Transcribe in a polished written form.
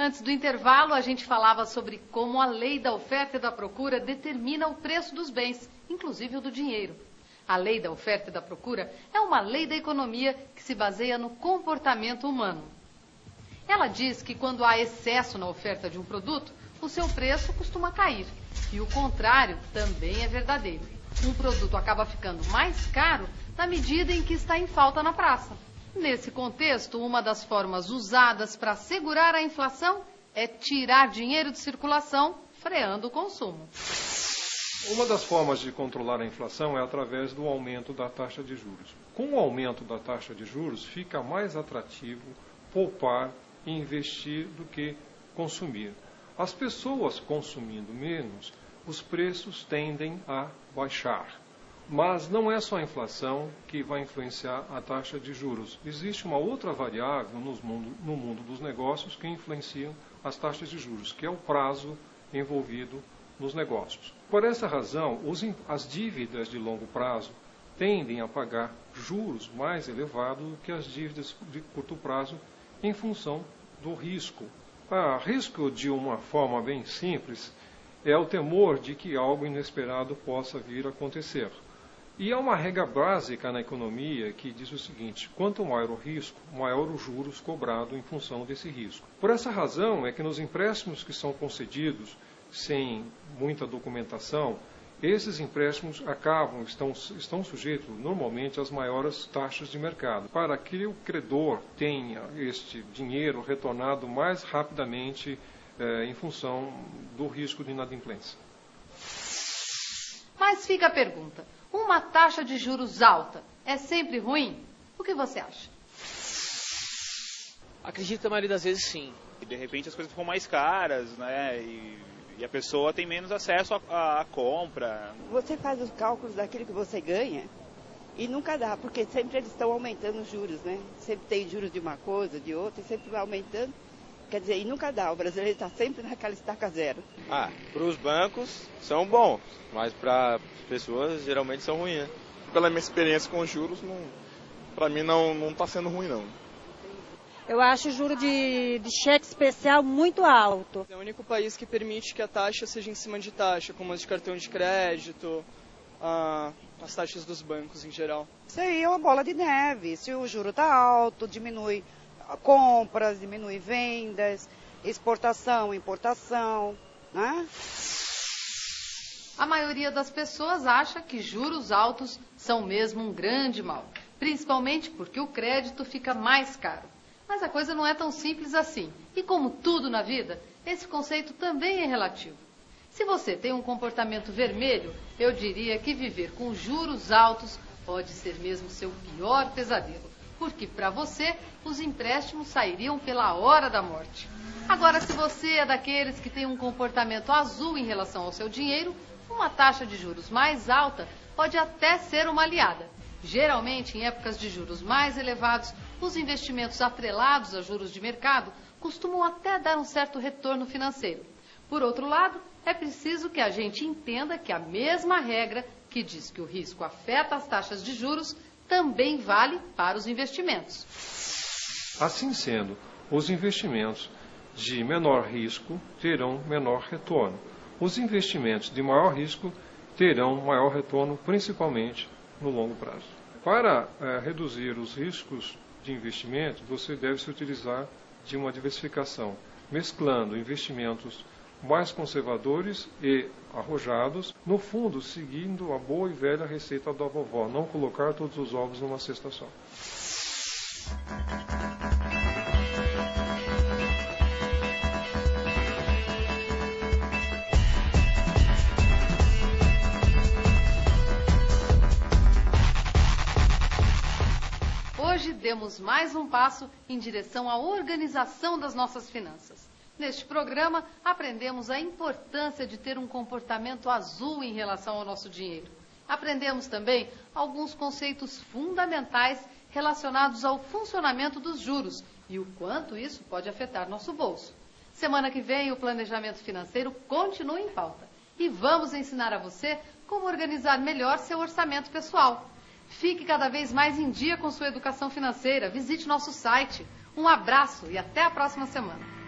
Antes do intervalo, a gente falava sobre como a lei da oferta e da procura determina o preço dos bens, inclusive o do dinheiro. A lei da oferta e da procura é uma lei da economia que se baseia no comportamento humano. Ela diz que quando há excesso na oferta de um produto, o seu preço costuma cair. E o contrário também é verdadeiro. Um produto acaba ficando mais caro na medida em que está em falta na praça. Nesse contexto, uma das formas usadas para segurar a inflação é tirar dinheiro de circulação, freando o consumo. Uma das formas de controlar a inflação é através do aumento da taxa de juros. Com o aumento da taxa de juros, fica mais atrativo poupar e investir do que consumir. As pessoas consumindo menos, os preços tendem a baixar. Mas não é só a inflação que vai influenciar a taxa de juros. Existe uma outra variável no mundo dos negócios que influencia as taxas de juros, que é o prazo envolvido nos negócios. Por essa razão, as dívidas de longo prazo tendem a pagar juros mais elevados do que as dívidas de curto prazo em função do risco. Risco, de uma forma bem simples, é o temor de que algo inesperado possa vir a acontecer. E há uma regra básica na economia que diz o seguinte: quanto maior o risco, maior os juros cobrados em função desse risco. Por essa razão é que nos empréstimos que são concedidos sem muita documentação, esses empréstimos estão sujeitos normalmente às maiores taxas de mercado, para que o credor tenha este dinheiro retornado mais rapidamente em função do risco de inadimplência. Mas fica a pergunta: uma taxa de juros alta é sempre ruim? O que você acha? Acredito que a maioria das vezes sim. E de repente as coisas ficam mais caras, né? E a pessoa tem menos acesso à compra. Você faz os cálculos daquilo que você ganha e nunca dá, porque sempre eles estão aumentando os juros, né? Sempre tem juros de uma coisa, de outra, e sempre vai aumentando. Quer dizer, e nunca dá. O brasileiro está sempre naquela estaca zero. Para os bancos são bons, mas para as pessoas geralmente são ruins, né? Pela minha experiência com os juros, para mim não está sendo ruim, não. Eu acho o juro de cheque especial muito alto. É o único país que permite que a taxa seja em cima de taxa, como as de cartão de crédito, as taxas dos bancos em geral. Isso aí é uma bola de neve. Se o juro está alto, diminui compras, diminui vendas, exportação, importação, né? A maioria das pessoas acha que juros altos são mesmo um grande mal, principalmente porque o crédito fica mais caro. Mas a coisa não é tão simples assim. E como tudo na vida, esse conceito também é relativo. Se você tem um comportamento vermelho, eu diria que viver com juros altos pode ser mesmo seu pior pesadelo. Porque para você, os empréstimos sairiam pela hora da morte. Agora, se você é daqueles que tem um comportamento azul em relação ao seu dinheiro, uma taxa de juros mais alta pode até ser uma aliada. Geralmente, em épocas de juros mais elevados, os investimentos atrelados a juros de mercado costumam até dar um certo retorno financeiro. Por outro lado, é preciso que a gente entenda que a mesma regra que diz que o risco afeta as taxas de juros também vale para os investimentos. Assim sendo, os investimentos de menor risco terão menor retorno. Os investimentos de maior risco terão maior retorno, principalmente no longo prazo. Para reduzir os riscos de investimento, você deve se utilizar de uma diversificação, mesclando investimentos mais conservadores e arrojados, no fundo, seguindo a boa e velha receita da vovó, não colocar todos os ovos numa cesta só. Hoje demos mais um passo em direção à organização das nossas finanças. Neste programa, aprendemos a importância de ter um comportamento azul em relação ao nosso dinheiro. Aprendemos também alguns conceitos fundamentais relacionados ao funcionamento dos juros e o quanto isso pode afetar nosso bolso. Semana que vem, o planejamento financeiro continua em pauta. E vamos ensinar a você como organizar melhor seu orçamento pessoal. Fique cada vez mais em dia com sua educação financeira. Visite nosso site. Um abraço e até a próxima semana.